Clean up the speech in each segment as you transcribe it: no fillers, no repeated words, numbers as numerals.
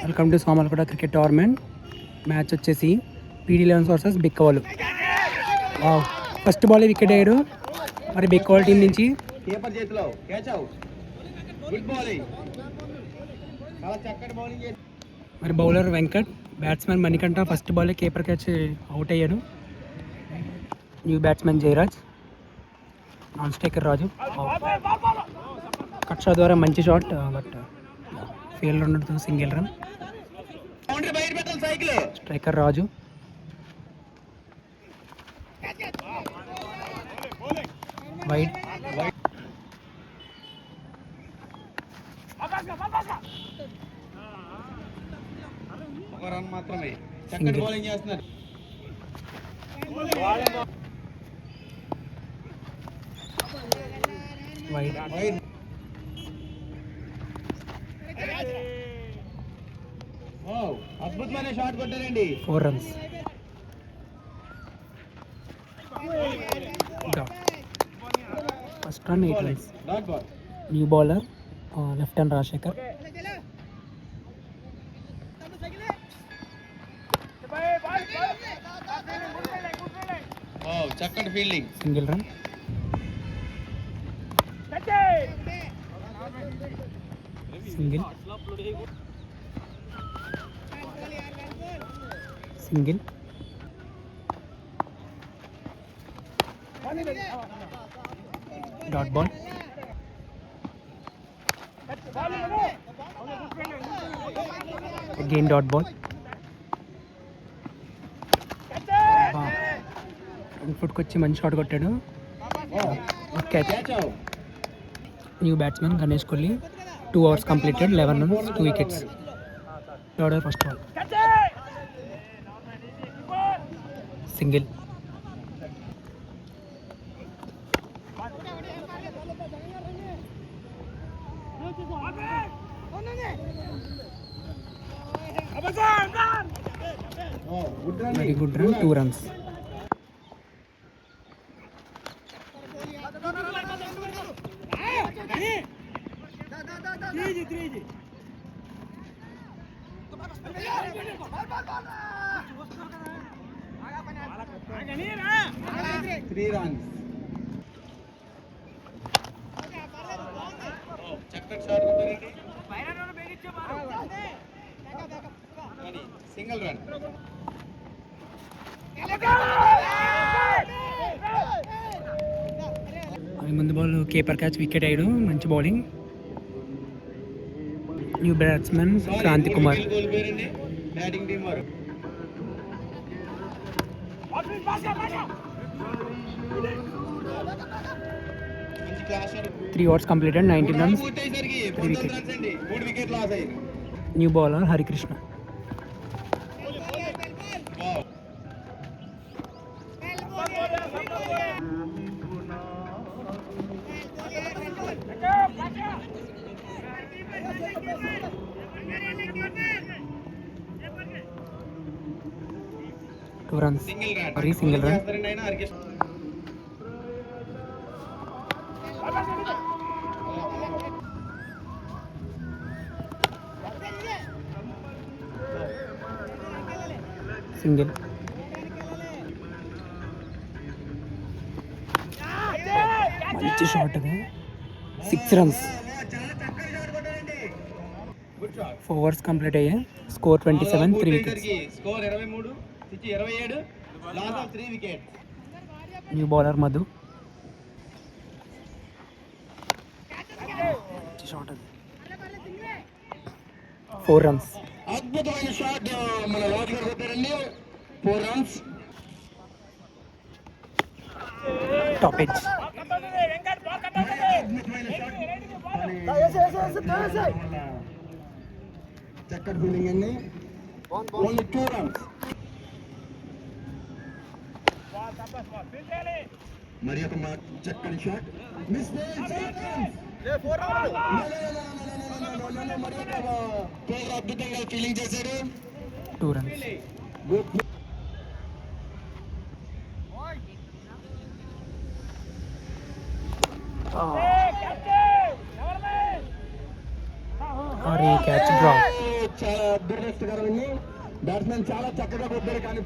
Welcome to Somalakota cricket tournament. Match వచ్చేసి PD11 versus Bikkavallu. First ball wicket అయ్యాడు. మరి బిక్కవాళ్ళ టీం నుంచి మరి bowler Venkat, batsman Manikanta. First ball keeper catch out అయ్యాడు. New batsman Jayaraj, non striker Raju. Cut shot ద్వారా మంచి షాట్, బట్ ఫీల్డ్ ఉండడంతో single run. Striker Raju, wide. మాత్రమే చక్కటి బౌలింగ్ చేస్తున్నారు. వైడ్. అద్భుతమైన షాట్ కొట్టారండి. 4 runs. First run 8 runs. New bowler left hand Rajasekhar. చక్కటి fielding. Single run. Single single. Dot ball. Again dot ball. Front ఫుట్కి వచ్చి మంచి షాట్ కొట్టాడు. Catch. New batsman Ganesh Kohli. 2 overs completed, 11 runs, 2 wickets. Order first ball. Single. Very good run, 2 runs. Three runs. చక్కటి shot కొట్టారండి. Single run. ముందు ball keeper catch, wicket అయ్యాడు. మంచి bowling. New batsman Kranthi Kumar. Batting team వారు 3 overs completed, 19 runs, 3 wickets. New bowler Harikrishna. Two runs. Single run. Single. మంచి shot అది. 6 runs. 4 overs complete అయ్యాయి. Score 27, 3 wickets. Score 23, 27, loss of 3 wickets. New bowler Madhu. మంచి shot అది. 4 runs. అద్భుతమైన shot మన రాజు గారు కొట్టారండి. 4 runs. Top edge. చక్కటి ఫీలింగ్ అండి. Only 2 runs. మరి ఒక చక్కటి షాట్. మిస్ అద్భుతంగా ఫీలింగ్ చేశాడు. 2 runs. और ये कैच ड्रॉप దురదృష్టకరమైంది. బ్యాట్స్మెన్ చాలా చక్కగా కొట్టారు కానీ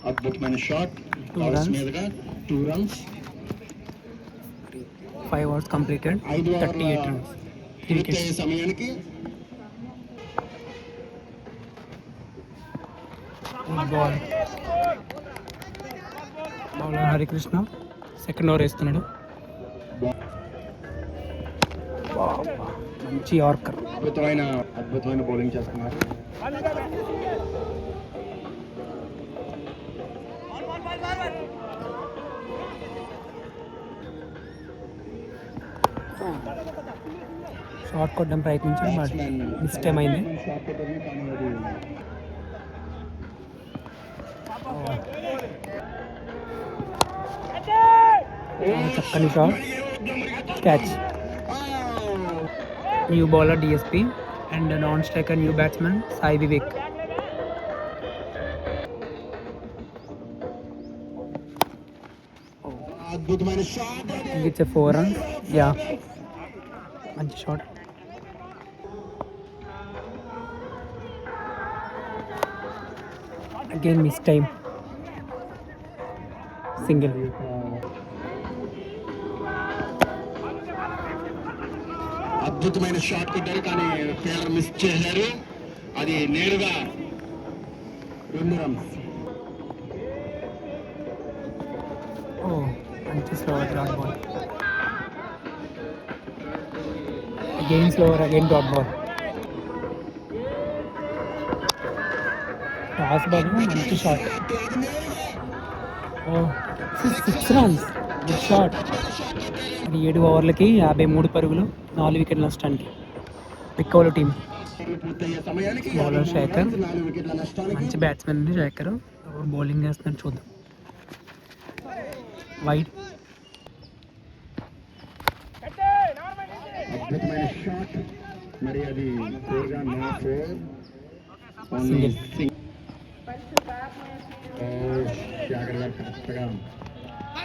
అద్భుతమైన షాట్ మీదుగా 2 runs. 5 overs completed, 38 runs, 3 wickets. పూర్తయ్యే సమయానికి ball bowler Harikrishna second over వేస్తున్నాడు. మంచి యార్కర్. అద్భుతమైన బౌలింగ్ చేస్తున్నారు. షార్ట్ కొట్టడం ప్రయత్నించాడు, బట్ మిస్ టైం అయింది. చక్కని shot, catch. New bowler DSP and non striker new batsmen Sai Vivek. అద్భుతమైన షాట్. It's 4 runs. యా, మంచి shot. Again miss time, single. అద్భుతమైన షాట్ కొట్టారు కానీ ఫీల్డర్ మిస్ చేశారు. అది నేరుగా 2 runs. ఓ, మంచి slower dot ball. Again slower, again dot ball. Toss ball, మంచి షాట్. ఓ, 6 runs, గుడ్ షాట్. 7 ఓవర్లకి 53 పరుగులు, 4 వికెట్ల నష్టానికి పిక్కౌలు టీం. బౌలర్ శేఖర్, మంచి బ్యాట్స్మెన్ ఉంది శేఖర్. బౌలింగ్ చేస్తున్నాడు, చూద్దాం. వైడ్, అద్భుతమైన షాట్. మరి అది సింగిల్. కరెక్ట్గా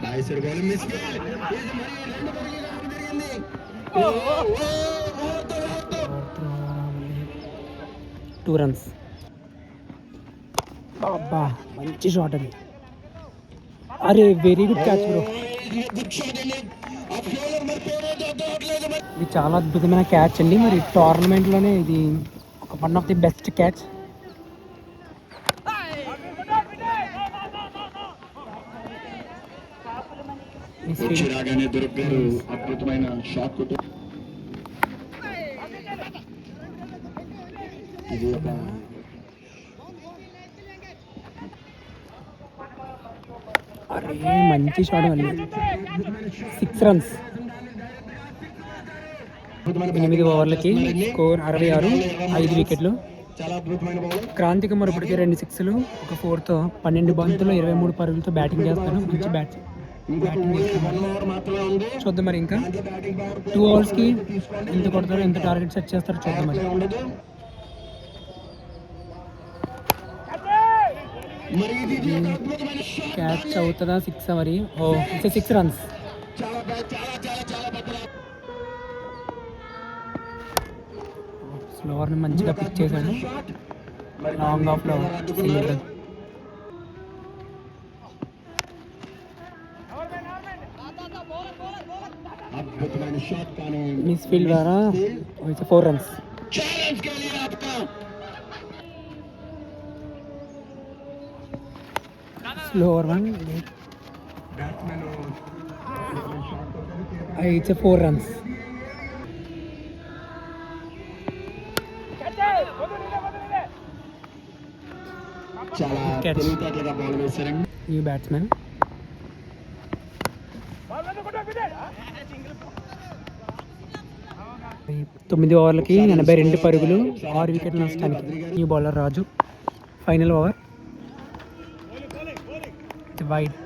నాయసరి బౌలింగ్ మిస్. 2 runs. అబ్బా, మంచి షాట్ అది. అరే, వెరీ గుడ్ క్యాచ్ బ్రో. ఇది చాలా అద్భుతమైన క్యాచ్ అండి. మరి టోర్నమెంట్లోనే ఇది ఒక one of the best catch. రాగానే దొరికారు. అద్భుతమైన షాట్ కొట్టు. ఇది ఒక అరే, మంచి షాట్ మళ్ళీ. 6 runs. 8 ఓవర్లకి స్కోర్ 66, 5 వికెట్లు. చాలా అద్భుతమైన బౌలింగ్. క్రాంతికి మరొకటికి 2 6లు, ఒక 4తో 12 బంతులు 23 పరుగులతో బ్యాటింగ్ చేస్తాను. మంచి బ్యాటింగ్ మాత్రమే ఉంది. చూద్దాం మరి. ఇంకా 2 ఓవర్స్కి ఎంత కొడతారో, ఎంత టార్గెట్ సెట్ చేస్తారో చూద్దాం మరి. క్యాచ్ అవుతుందా, 6 మరి. ఓ, ఇట్స్ 6 runs. స్లోవర్ని మంచిగా పిక్ చేశాడు. లాంగ్ ఆఫ్లో సింగిల్ రన్. అద్భుతమైన షాట్ కానీ మిస్ ఫీల్డ్ ద్వారా 4 runs. Slower one, it's 4 runs. చాలా తెలివితేటలుగా బాల్ వేశారండి. New batsman. తొమ్మిది ఓవర్లకి 82 పరుగులు, 6 వికెట్ల నష్టానికి. New bowler Raju. Final over, wide.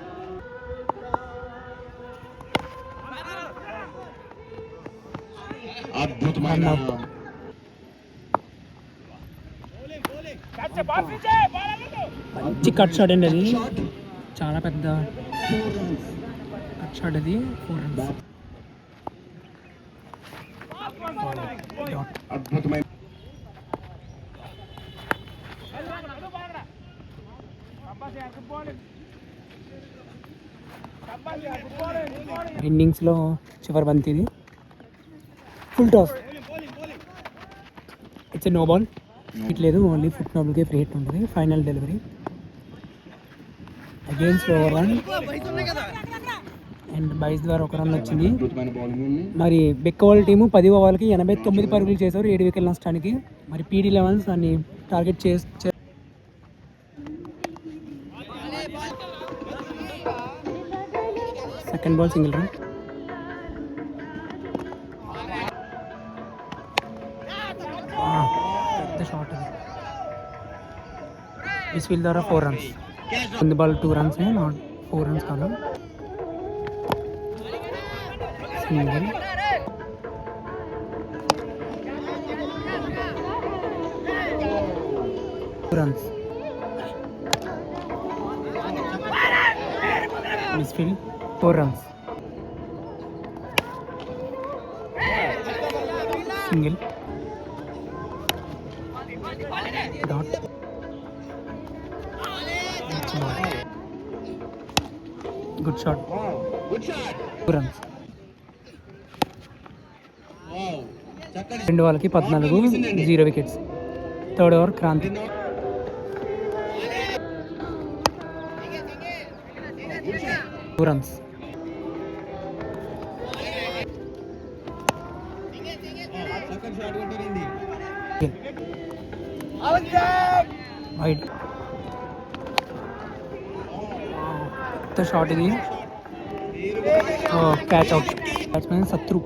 అద్భుతమైన మంచి కట్ షాట్ అండి అది, చాలా పెద్ద కట్ షాట్ అది. 4 runs. అద్భుతమైన ఇన్నింగ్స్లో చివరి బంతి ఇది. Full toss, it's no ball. ఇట్లేదు, ఓన్లీ ఫుట్ నాబుల్కే ఫ్రీ హిట్ ఉంటుంది. Final delivery against over run and byes ద్వారా 1 రన్ వచ్చింది. అద్భుతమైన బౌలింగ్ ఉంది. మరి బెక్కవాళ్ళ టీము 10 ఓవర్లకి 89 పరుగులు చేశారు, 7 వికెట్ల నష్టానికి. మరి పీడీ లెవెన్స్ దాన్ని target second ball single run. పెద్ద షాట్ అది. మిస్ఫీల్ ద్వారా 4 runs. ముందు బాల్ 2 runs, నాట్ 4 runs కాదు. సింగిల్. runs. Misfield 4 runs. Single. Dot. Good shot. Good shot. 2 runs. Wow, చక్కటి 2 వాళ్ళకి 14, 0 wickets. Third over Kranthi. 2 runs. చక్కటి షాట్ కొట్టారండి. వైడ్. పెద్ద షాట్ ఇది. Catch out. Batsman Shatru.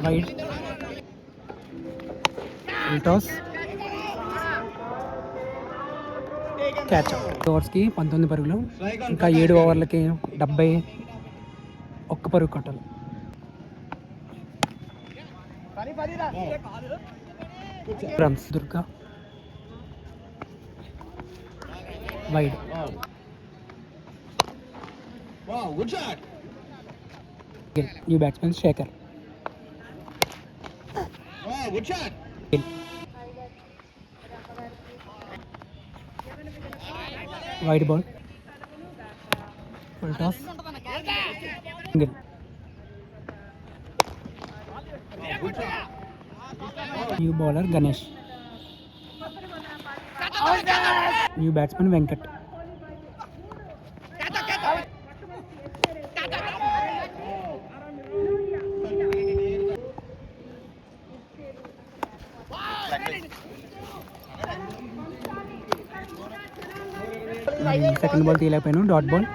Wide. Full toss. Catch out. ఓవర్స్కి 19 పరుగులు, ఇంకా 7 ఓవర్లకి 71 పరుగు కొట్టాలి. Runs. Durga wide. Wow, good shot. New batsman Sekhar. Wow, good shot. Wide ball. Full toss. Single. New bowler Ganesh. New batsman Venkat. Second ball తీయలేకపోయాను. Dot ball.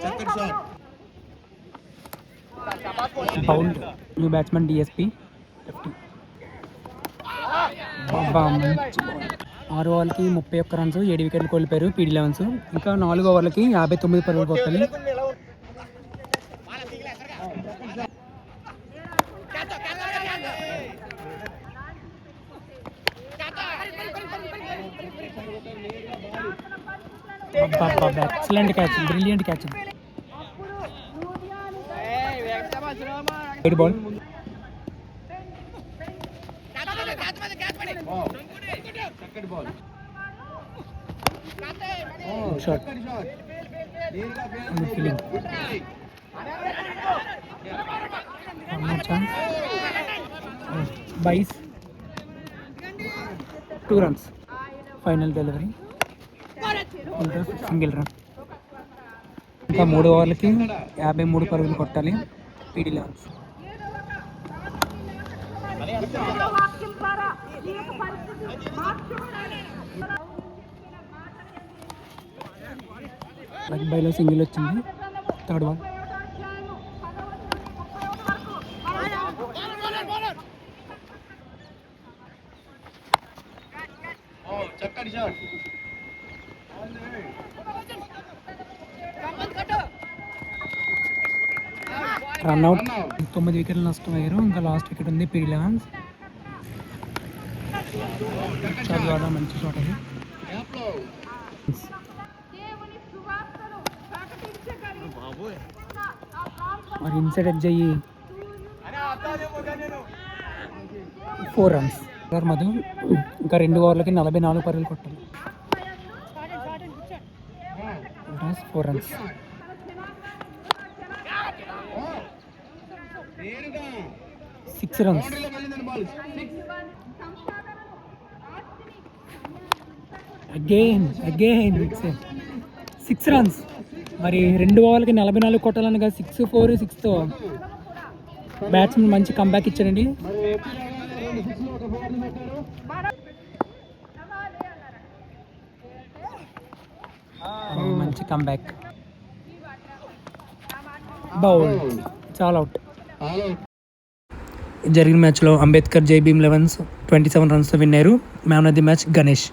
చక్కటి shot. Bowled. New batsman DSP. 6 ఓవర్లకి 31 runs, 7 వికెట్లు కోల్పోయారు పీడీ లెవెన్స్. ఇంకా 4 ఓవర్లకి 59 పరుగులు కొట్టాలి. Excellent catch, brilliant catch. Wide ball. చక్కటి ball. Shot. చక్కటి shot. Feeling. Byes 2 runs. Final delivery. Single run. ఇంకా 3 ఓవర్లకి 53 పరుగులు కొట్టాలి పీడీ లెవెన్స్. లెగ్ బైలో సింగిల్ వచ్చింది. Third ball. చక్కటి షాట్. రన్అట్ 9 వికెట్లు నష్టమయ్యారు. ఇంకా లాస్ట్ వికెట్ ఉంది పీడి లెవెన్స్. చదువు మంచి షాట్ అది. మరి ఇన్సైడ్ ఎడ్జ్ అయ్యి 4 runs. మధు ఇంకా 2 ఓవర్లకి 44 పరుగులు కొట్టాలి. 4 runs. Six runs. Again 6 runs. మరి 2 ఓవర్లకి 44 కొట్టాలనగా 6-4 6తో బ్యాట్స్మెన్ మంచి కంబ్యాక్ ఇచ్చాడండి. మంచి కంబ్యాక్. బౌల్ చాలా అవుట్. జరిగిన మ్యాచ్లో అంబేద్కర్ జై భీమ్ 11s 27 runsతో విన్ అయ్యారు. Man of the match Ganesh.